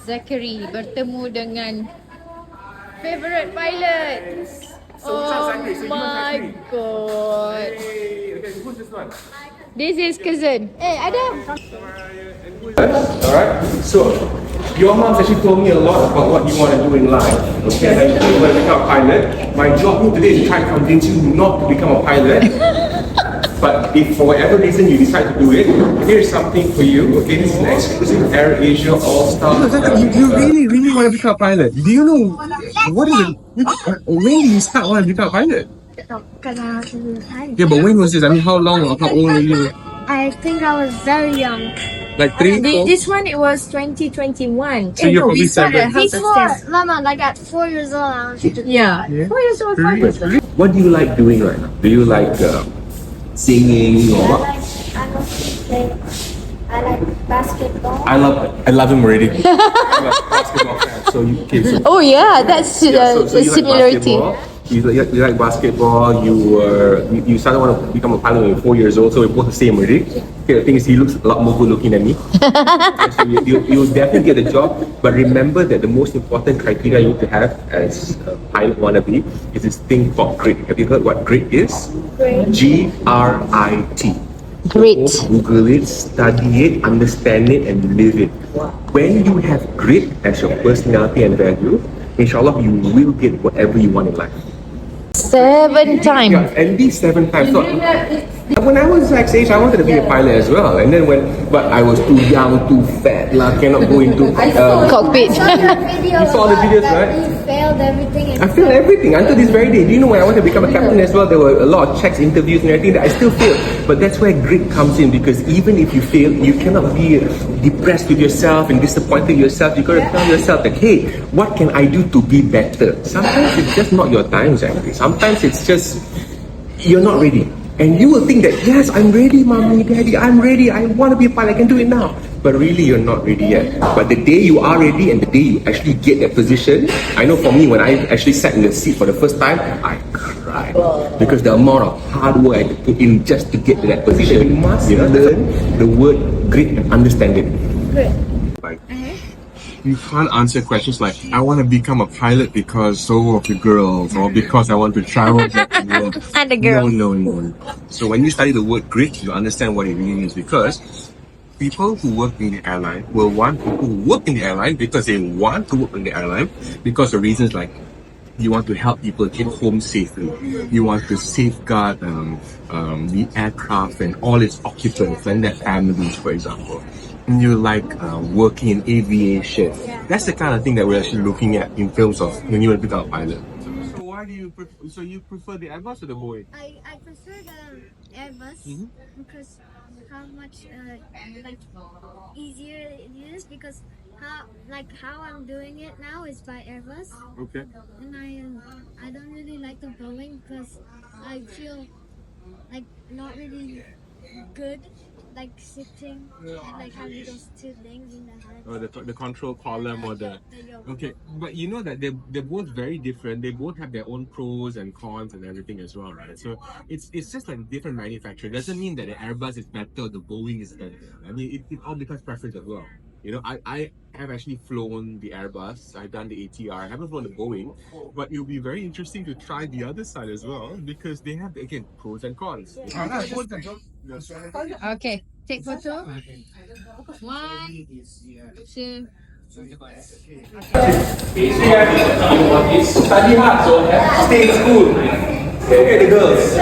Zachary bertemu dengan favorite pilot. So what's up, Zachary? So you know My Zachary? god. Hey, okay, who's this one? This is cousin. Adam. Alright, so your mom's actually told me a lot about what you want to do in life. Okay, and you want to become a pilot. My job here today is to try to convince you not to become a pilot. But if for whatever reason you decide to do it, here's something for you. Okay, this is an exclusive Air Asia All-Star. You really want to become a pilot? Do you know what is it? When did you start want to become a pilot? Yeah, but when was this? I mean, how long or how old were you? I think I was very young. Like 3, 4? This one, it was 2021. So you're probably 7. Before, Mama, like at 4 years old, I was Yeah. 4 years old, 5 years old. What do you like doing right now? Do you like singing or what? I like basketball. I love him already. I'm a basketball fan. So you okay, so, Oh yeah, that's so the you similarity. like basketball. You like basketball. You started want to become a pilot when you were 4 years old. So we're both the same already. Okay, the thing is, he looks a lot more good looking than me. So you'll definitely get the job. But remember that the most important criteria you need to have as a pilot wannabe is this thing called grit. Have you heard what grit is? GRIT. Grit. Google it, study it, understand it, and live it. When you have grit as your personality and value, inshallah, you will get whatever you want in life. 7 times. Yeah, at least 7 times. So, when I was Zach's age, I wanted to be a pilot as well. And then but I was too young, too fat, cannot go into Cockpit. You saw the videos, right? You failed everything. I failed everything until this very day. Do you know when I wanted to become a captain as well? There were a lot of checks, interviews, and everything that I still failed. But that's where grit comes in, because even if you fail, you cannot be depressed with yourself and disappointed with yourself. You gotta tell yourself that, hey, what can I do to be better? Sometimes it's just not your time, actually. Sometimes it's just you're not ready. And you will think that, yes, I'm ready, mommy, daddy, I'm ready, I want to be a pilot, I can do it now. But really, you're not ready yet. But the day you are ready and the day you actually get that position, I know for me, when I actually sat in the seat for the first time, I cried. Because the amount of hard work I had to put in just to get to that position. You must learn the word grit and understand it. Great. Like, you can't answer questions like, I want to become a pilot because so of the girls, or because I want to travel the world. And the girls. No. So when you study the word grit, you understand what it really means, because people who work in the airline will want people who work in the airline because they want to work in the airline because of reasons like you want to help people get home safely. You want to safeguard the aircraft and all its occupants and their families, for example. And you like working in aviation. That's the kind of thing that we're actually looking at in terms of when you want to become a pilot. So why do you prefer? So you prefer the Airbus or the Boeing? I prefer the Airbus because how much easier it is, because how I'm doing it now is by Airbus. Okay. And I don't really like the Boeing because I feel like not really good, like sitting and like having those two things in the head. Or the control column or the yoke. okay, but you know that they're both very different. They both have their own pros and cons and everything as well, right? So it's just like different manufacturer. It doesn't mean that the Airbus is better or the Boeing is better. I mean, it all becomes preference as well. You know, I have actually flown the Airbus. I've done the ATR. I haven't flown the Boeing, but it'll be very interesting to try the other side as well, because they have again pros and cons. Okay, take photo. 1, 2. Study hard, so stay in school. Look at the girls.